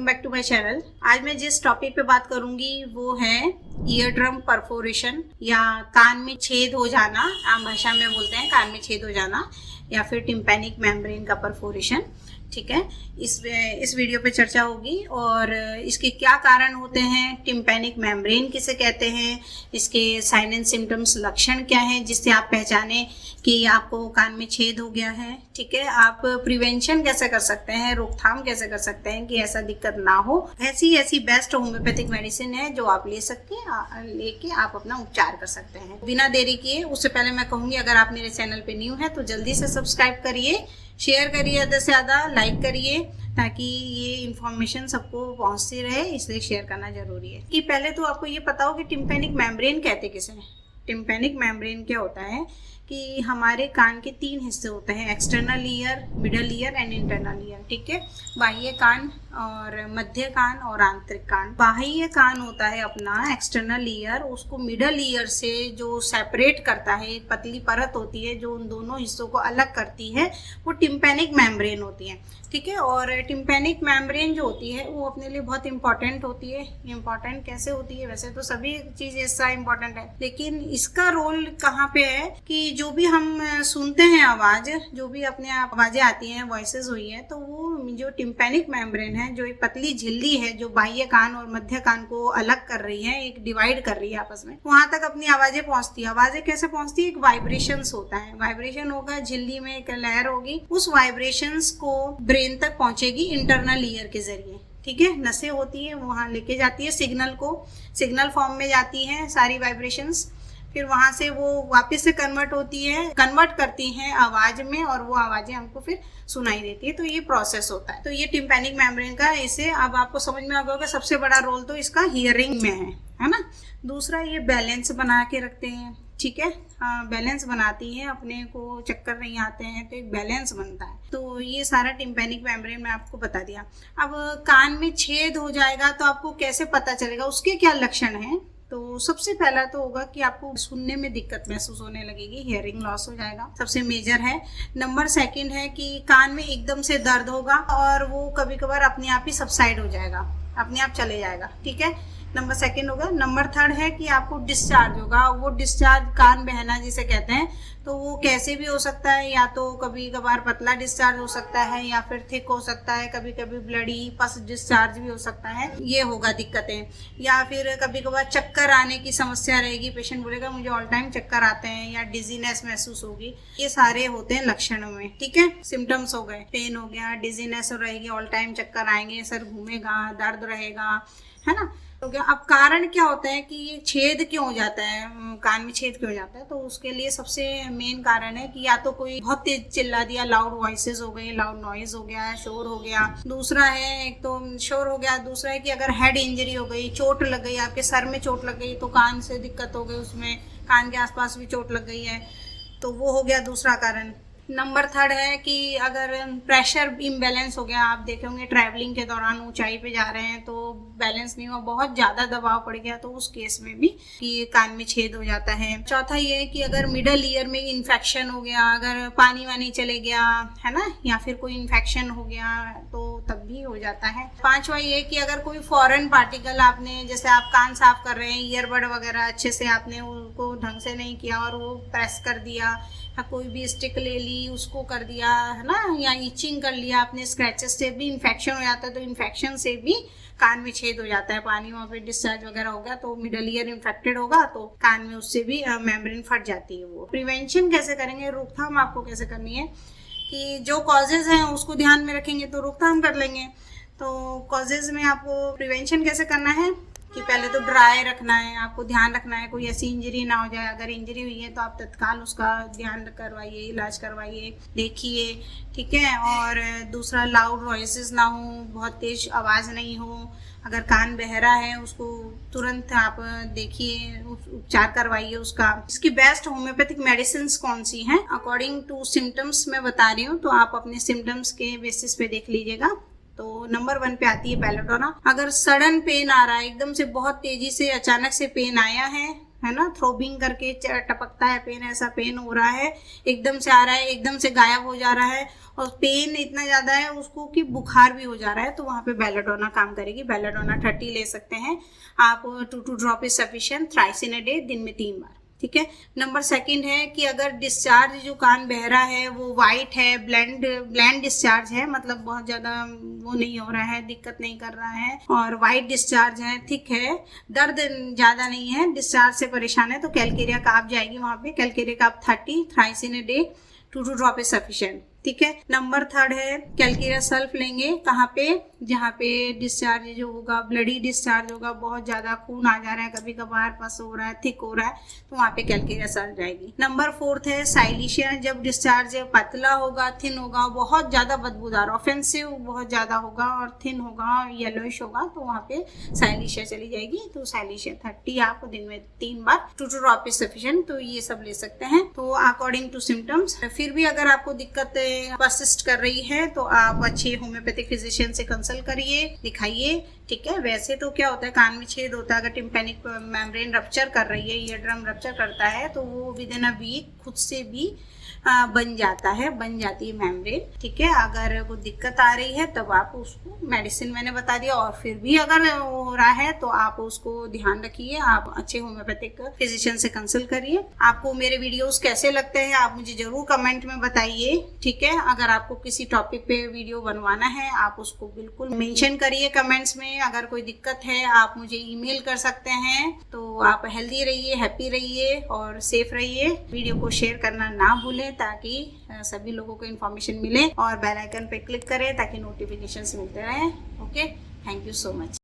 Back to my channel. आज मैं जिस टॉपिक पे बात करूंगी वो है ईयर ड्रम परफोरेशन या कान में छेद हो जाना। आम भाषा में बोलते हैं कान में छेद हो जाना या फिर टिम्पैनिक मेम्ब्रेन का परफोरेशन। ठीक है, इस वीडियो पे चर्चा होगी और इसके क्या कारण होते हैं, टिम्पैनिक मेम्ब्रेन किसे कहते हैं, इसके साइन एंड सिम्टम्स लक्षण क्या हैं जिससे आप पहचाने कि आपको कान में छेद हो गया है। ठीक है, आप प्रिवेंशन कैसे कर सकते हैं, रोकथाम कैसे कर सकते हैं कि ऐसा दिक्कत ना हो। ऐसी बेस्ट होम्योपैथिक मेडिसिन है जो आप लेके आप अपना उपचार कर सकते हैं। बिना देरी किए, उससे पहले मैं कहूँगी अगर आप मेरे चैनल पे न्यू है तो जल्दी से सब्सक्राइब करिए, शेयर करिए, ज़्यादा से ज़्यादा लाइक करिए ताकि ये इन्फॉर्मेशन सबको पहुंचती रहे, इसलिए शेयर करना जरूरी है। कि पहले तो आपको ये पता हो कि टिम्पैनिक मेम्ब्रेन कहते किसे हैं। टिम्पैनिक मेम्ब्रेन क्या होता है कि हमारे कान के 3 हिस्से होते हैं, external ear, middle ear and internal ear. ठीक है, बाह्य कान और मध्य कान और आंतरिक कान। बाह्य कान होता है अपना एक्सटर्नल ईयर, उसको मिडल ईयर से जो सेपरेट करता है, एक पतली परत होती है जो उन दोनों हिस्सों को अलग करती है, वो टिम्पैनिक मेम्ब्रेन होती है। ठीक है, और टिम्पैनिक मेम्ब्रेन जो होती है वो अपने लिए बहुत इंपॉर्टेंट होती है। इंपॉर्टेंट कैसे होती है, वैसे तो सभी चीज़ इसका इंपॉर्टेंट है, लेकिन इसका रोल कहाँ पे है कि जो भी हम सुनते हैं आवाज़, जो भी अपने आप आवाज़ें आती हैं, वॉइसेस हुई है, तो वो जो टिम्पैनिक मेम्ब्रेन है, जो एक पतली झिल्ली है जो बाह्य कान और मध्य कान को अलग कर रही है, एक डिवाइड कर रही है आपस में, वहां तक अपनी आवाज़ें पहुंचती है। आवाज़ें कैसे पहुंचती है, एक वाइब्रेशंस होता है, वाइब्रेशन होगा, झिल्ली में एक लहर होगी, उस वाइब्रेशंस को ब्रेन तक पहुंचेगी इंटरनल ईयर के जरिए। ठीक है, नसें होती है, वहां लेके जाती है सिग्नल को, सिग्नल फॉर्म में जाती है सारी वाइब्रेशंस, फिर वहां से वो वापस से कन्वर्ट करती हैं आवाज में, और वो आवाजें हमको फिर सुनाई देती है। तो ये प्रोसेस होता है। तो ये टिम्पैनिक मेम्ब्रेन का, इसे अब आपको समझ में आ गया कि सबसे बड़ा रोल तो इसका हियरिंग में है ना। दूसरा, ये बैलेंस बना के रखते हैं। ठीक है, हाँ, बैलेंस बनाती है, अपने को चक्कर नहीं आते हैं तो एक बैलेंस बनता है। तो ये सारा टिम्पैनिक मेम्ब्रेन में आपको बता दिया। अब कान में छेद हो जाएगा तो आपको कैसे पता चलेगा, उसके क्या लक्षण हैं। तो सबसे पहला तो होगा कि आपको सुनने में दिक्कत महसूस होने लगेगी, हियरिंग लॉस हो जाएगा, सबसे मेजर है। नंबर 2 है कि कान में एकदम से दर्द होगा और वो कभी कभार अपने आप ही सबसाइड हो जाएगा, अपने आप चले जाएगा। ठीक है, नंबर 2 होगा। नंबर 3 है कि आपको डिस्चार्ज होगा, वो डिस्चार्ज कान बहना जिसे कहते हैं, तो वो कैसे भी हो सकता है, या तो कभी कभार पतला डिस्चार्ज हो सकता है या फिर थिक हो सकता है, कभी कभी ब्लडी पस डिस्चार्ज भी हो सकता है, ये होगा दिक्कतें। या फिर कभी कभार चक्कर आने की समस्या रहेगी, पेशेंट बोलेगा मुझे ऑल टाइम चक्कर आते हैं, या डिजीनेस महसूस होगी। ये सारे होते हैं लक्षणों में। ठीक है, सिम्टम्स हो गए, पेन हो गया, डिजीनेस रहेगी, ऑल टाइम चक्कर आएंगे, सर घूमेगा, दर्द रहेगा, है ना। तो क्या अब कारण क्या होता है कि ये छेद क्यों हो जाता है, कान में छेद क्यों हो जाता है। तो उसके लिए सबसे मेन कारण है कि या तो कोई बहुत तेज चिल्ला दिया, लाउड वॉइसेस हो गए, लाउड नॉइज हो गया, शोर हो गया। दूसरा है, एक तो शोर हो गया, दूसरा है कि अगर हेड इंजरी हो गई, चोट लग गई, आपके सर में चोट लग गई तो कान से दिक्कत हो गई, उसमें कान के आसपास भी चोट लग गई है, तो वो हो गया दूसरा कारण। नंबर 3 है कि अगर प्रेशर इम्बैलेंस हो गया, आप देखे होंगे ट्रैवलिंग के दौरान ऊंचाई पे जा रहे हैं तो बैलेंस नहीं हुआ, बहुत ज़्यादा दबाव पड़ गया, तो उस केस में भी कि कान में छेद हो जाता है। चौथा ये है कि अगर मिडल ईयर में इन्फेक्शन हो गया, अगर पानी वानी चले गया, है ना, या फिर कोई इन्फेक्शन हो गया तो तब भी हो जाता है। 5वां ये कि अगर कोई फॉरेन पार्टिकल आपने, जैसे आप कान साफ कर रहे हैं, ईयरबड वगैरह अच्छे से आपने उनको ढंग से नहीं किया और वो प्रेस कर दिया, कोई भी स्टिक ले ली उसको कर दिया, है ना, या इचिंग कर लिया आपने, स्क्रैचेस से भी इन्फेक्शन हो जाता है। तो इन्फेक्शन से भी कान में छेद हो जाता है, पानी वहाँ पे डिस्चार्ज वगैरह हो गया तो मिडल ईयर इन्फेक्टेड होगा तो कान में उससे भी मेम्ब्रेन फट जाती है। वो प्रिवेंशन कैसे करेंगे, रोकथाम आपको कैसे करनी है कि जो कॉजेज हैं उसको ध्यान में रखेंगे तो रोकथाम कर लेंगे। तो कॉजेज में आपको प्रिवेंशन कैसे करना है कि पहले तो ड्राई रखना है, आपको ध्यान रखना है कोई ऐसी इंजरी ना हो जाए। अगर इंजरी हुई है तो आप तत्काल उसका ध्यान करवाइए, इलाज करवाइए, देखिए। ठीक है, और दूसरा लाउड वॉइसेस ना हो, बहुत तेज आवाज़ नहीं हो। अगर कान बहरा है उसको तुरंत आप देखिए, उपचार करवाइए उसका। इसकी बेस्ट होम्योपैथिक मेडिसिन कौन सी हैं अकॉर्डिंग टू सिम्टम्स मैं बता रही हूँ, तो आप अपने सिम्टम्स के बेसिस पे देख लीजिएगा। तो नंबर 1 पे आती है बेलाडोना। अगर सडन पेन आ रहा है, एकदम से बहुत तेजी से अचानक से पेन आया है है ना, थ्रोबिंग करके टपकता है पेन, ऐसा पेन हो रहा है, एकदम से आ रहा है, एकदम से गायब हो जा रहा है, और पेन इतना ज़्यादा है उसको कि बुखार भी हो जा रहा है, तो वहाँ पे बेलाडोना काम करेगी। बेलाडोना 30 ले सकते हैं आप। 2 drop is sufficient, thrice in a day, दिन में 3 बार, ठीक है। नंबर 2 है कि अगर डिस्चार्ज जो कान बहरा है वो वाइट है, ब्लैंड डिस्चार्ज है, मतलब बहुत ज़्यादा वो नहीं हो रहा है, दिक्कत नहीं कर रहा है, और वाइट डिस्चार्ज है, थिक है, दर्द ज़्यादा नहीं है, डिस्चार्ज से परेशान है, तो कैलकेरिया का आप जाएगी वहाँ पे। कैलकेरिया का आप 30, thrice in a day, 2 drop is sufficient, ठीक है। नंबर 3 है कैलकेरिया सल्फ लेंगे, कहाँ पे, जहाँ पे डिस्चार्ज जो होगा, ब्लडी डिस्चार्ज होगा, बहुत ज़्यादा खून आ जा रहा है, कभी कभार पस हो रहा है, थिक हो रहा है, तो वहाँ पे कैलकेरिया सल्फ जाएगी। नंबर 4 है साइलिशिया, जब डिस्चार्ज पतला होगा, थिन होगा, बहुत ज़्यादा बदबूदार, ऑफेंसिव बहुत ज़्यादा होगा और थिन होगा, येलोइश होगा, तो वहाँ पे साइलिशिया चली जाएगी। तो साइलिशिया 30 आप दिन में 3 बार, 2 ड्रॉप इज सफिशिएंट, तो ये सब ले सकते हैं। तो अकॉर्डिंग टू सिम्टम्स, फिर भी अगर आपको दिक्कत परसिस्ट कर रही है तो आप अच्छे होम्योपैथिक फिजिशियन से कंसल्ट करिए, दिखाइए, ठीक है। वैसे तो क्या होता है, कान में छेद होता है, अगर टिम्पैनिक मेम्ब्रेन रप्चर कर रही है, ईयर ड्रम रप्चर करता है, तो वो विद इन अ वीक खुद से भी बन जाता है, बन जाती है मेम्ब्रेन, ठीक है। अगर कोई दिक्कत आ रही है तब आप उसको, मेडिसिन मैंने बता दिया, और फिर भी अगर हो रहा है तो आप उसको ध्यान रखिए, आप अच्छे होम्योपैथिक फिजिशियन से कंसल्ट करिए। आपको मेरे वीडियोस कैसे लगते हैं आप मुझे जरूर कमेंट में बताइए, ठीक है। अगर आपको किसी टॉपिक पे वीडियो बनवाना है आप उसको बिल्कुल मेंशन करिए कमेंट्स में। अगर कोई दिक्कत है आप मुझे ईमेल कर सकते हैं। तो आप हेल्दी रहिए, हैप्पी रहिए और सेफ रहिए। वीडियो को शेयर करना ना भूलें ताकि सभी लोगों को इन्फॉर्मेशन मिले, और बेल आइकन पे क्लिक करें ताकि नोटिफिकेशंस मिलते रहें। Okay, thank you so much.